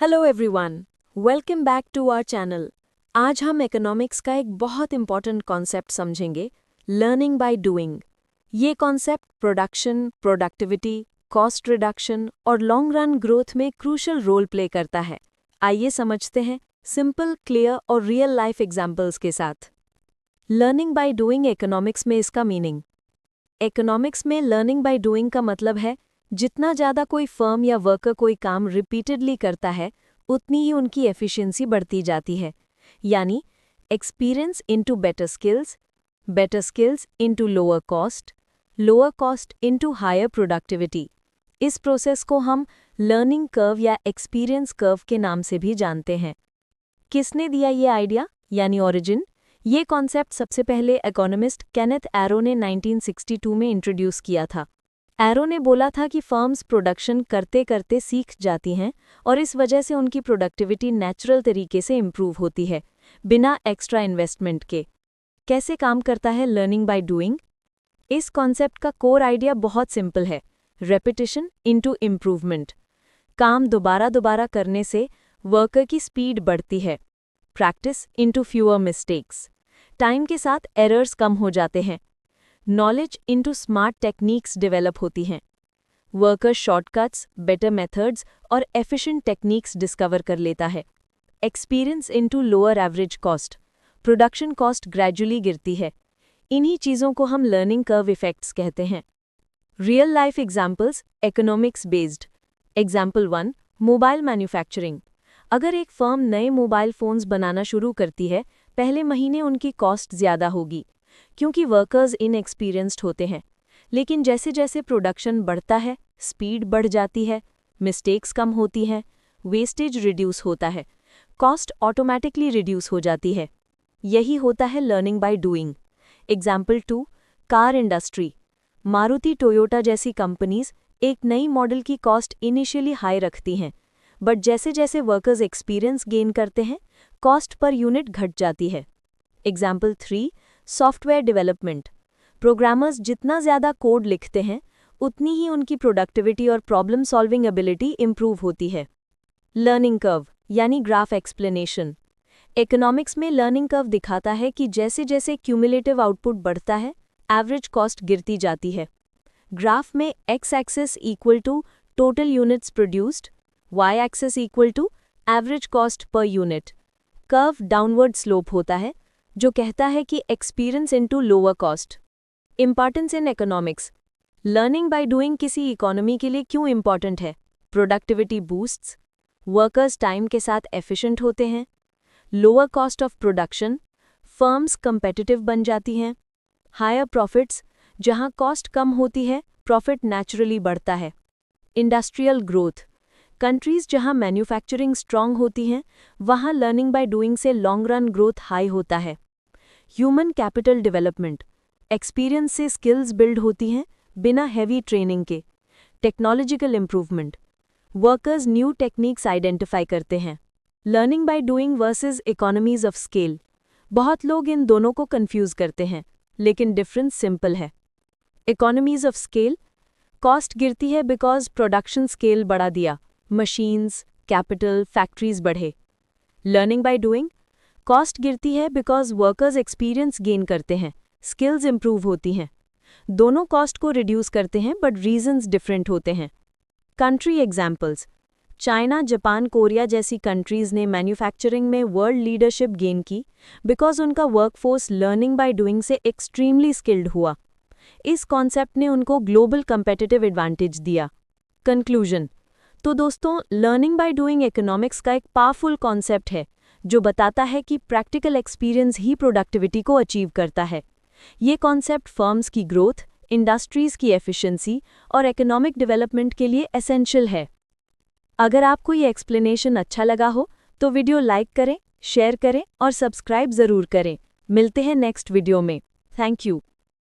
Hello everyone, welcome back to our channel. आज हम economics का एक बहुत इंपॉर्टेंट कॉन्सेप्ट समझेंगे, लर्निंग बाय डूइंग। ये concept production, productivity, cost reduction और लॉन्ग रन ग्रोथ में क्रूशल रोल प्ले करता है। आइए समझते हैं सिंपल, क्लियर और रियल लाइफ एग्जाम्पल्स के साथ। लर्निंग बाय डूइंग इकोनॉमिक्स में इसका मीनिंग। इकोनॉमिक्स में लर्निंग बाय डूइंग का मतलब है जितना ज़्यादा कोई फर्म या वर्कर कोई काम रिपीटेडली करता है उतनी ही उनकी एफिशिएंसी बढ़ती जाती है। यानी experience into better skills into lower cost into higher productivity. इस प्रोसेस को हम लर्निंग कर्व या एक्सपीरियंस कर्व के नाम से भी जानते हैं। किसने दिया ये आइडिया यानी ओरिजिन? ये कॉन्सेप्ट सबसे पहले इकोनॉमिस्ट केनेथ एरो ने 1962 में इंट्रोड्यूस किया था। एरो ने बोला था कि फर्म्स प्रोडक्शन करते करते सीख जाती हैं और इस वजह से उनकी प्रोडक्टिविटी नेचुरल तरीके से इम्प्रूव होती है, बिना एक्स्ट्रा इन्वेस्टमेंट के। कैसे काम करता है लर्निंग बाय डूइंग? इस कॉन्सेप्ट का कोर आइडिया बहुत सिंपल है, रेपिटेशन इनटू इम्प्रूवमेंट। काम दोबारा करने से वर्कर की स्पीड बढ़ती है। Practice into fewer mistakes. Time के साथ एरर्स कम हो जाते हैं। Knowledge into smart techniques develop होती हैं। वर्कर शॉर्टकट्स, बेटर मेथड्स और एफिशिएंट टेक्निक्स डिस्कवर कर लेता है। Experience into lower average cost. Production cost gradually गिरती है। इन्हीं चीज़ों को हम लर्निंग कर्व इफेक्ट्स कहते हैं। Real life examples economics based. Example 1, mobile manufacturing. अगर एक फर्म नए मोबाइल फ़ोन्स बनाना शुरू करती है, पहले महीने उनकी कॉस्ट ज़्यादा होगी क्योंकि वर्कर्स इनएक्सपीरियंस्ड होते हैं। लेकिन जैसे जैसे प्रोडक्शन बढ़ता है, स्पीड बढ़ जाती है, मिस्टेक्स कम होती हैं, वेस्टेज रिड्यूस होता है, कॉस्ट ऑटोमेटिकली रिड्यूस हो जाती है। यही होता है learning by doing. Example 2, car industry. Maruti Toyota जैसी कंपनीज एक नई मॉडल की कॉस्ट इनिशियली हाई रखती हैं, बट जैसे जैसे वर्कर्स एक्सपीरियंस गेन करते हैं, कॉस्ट पर यूनिट घट जाती है। Example 3, software development. प्रोग्रामर्स जितना ज़्यादा कोड लिखते हैं उतनी ही उनकी प्रोडक्टिविटी और प्रॉब्लम सॉल्विंग एबिलिटी इंप्रूव होती है। लर्निंग कर्व यानी ग्राफ एक्सप्लेनेशन। इकोनॉमिक्स में लर्निंग कर्व दिखाता है कि जैसे जैसे क्यूमुलेटिव आउटपुट बढ़ता है, एवरेज कॉस्ट गिरती जाती है। ग्राफ में X axis equal to total units produced, Y axis equal to average cost पर यूनिट। कर्व डाउनवर्ड स्लोप होता है जो कहता है कि experience into lower cost. Importance in economics. Learning by doing किसी इकोनॉमी के लिए क्यों इंपॉर्टेंट है? प्रोडक्टिविटी बूस्ट्स, वर्कर्स टाइम के साथ एफिशिएंट होते हैं, lower cost of production, firms competitive बन जाती हैं, हायर प्रॉफिट्स, जहां कॉस्ट कम होती है प्रॉफिट नेचुरली बढ़ता है, इंडस्ट्रियल ग्रोथ। कंट्रीज जहां मैन्युफैक्चरिंग स्ट्रांग होती हैं वहां लर्निंग बाय डूइंग से लॉन्ग रन ग्रोथ हाई होता है। Human capital development. एक्सपीरियंस से स्किल्स बिल्ड होती हैं बिना हैवी ट्रेनिंग के। Technological improvement. Workers new techniques identify करते हैं। Learning by doing versus economies of scale. बहुत लोग इन दोनों को कंफ्यूज करते हैं, लेकिन डिफरेंस सिंपल है। इकोनॉमीज ऑफ स्केल, कॉस्ट गिरती है बिकॉज प्रोडक्शन स्केल बढ़ा दिया, मशीन्स, कैपिटल, फैक्ट्रीज बढ़े। लर्निंग बाय डूइंग, कॉस्ट गिरती है बिकॉज वर्कर्स एक्सपीरियंस गेन करते हैं, स्किल्स इंप्रूव होती हैं। दोनों कॉस्ट को रिड्यूस करते हैं बट रीजंस डिफरेंट होते हैं। Country examples. China, Japan, Korea जैसी कंट्रीज ने मैन्युफैक्चरिंग में वर्ल्ड लीडरशिप गेन की बिकॉज उनका वर्कफोर्स लर्निंग बाय डूइंग से एक्सट्रीमली स्किल्ड हुआ। इस कॉन्सेप्ट ने उनको ग्लोबल कंपेटिटिव एडवांटेज दिया। कंक्लूजन। तो दोस्तों, लर्निंग बाय डूइंग इकोनॉमिक्स का एक पावरफुल कॉन्सेप्ट है जो बताता है कि प्रैक्टिकल एक्सपीरियंस ही प्रोडक्टिविटी को अचीव करता है। ये कॉन्सेप्ट फर्म्स की ग्रोथ, इंडस्ट्रीज की एफिशिएंसी और इकोनॉमिक डेवलपमेंट के लिए एसेंशियल है। अगर आपको ये एक्सप्लेनेशन अच्छा लगा हो तो वीडियो लाइक करें, शेयर करें और सब्सक्राइब ज़रूर करें। मिलते हैं नेक्स्ट वीडियो में। Thank you.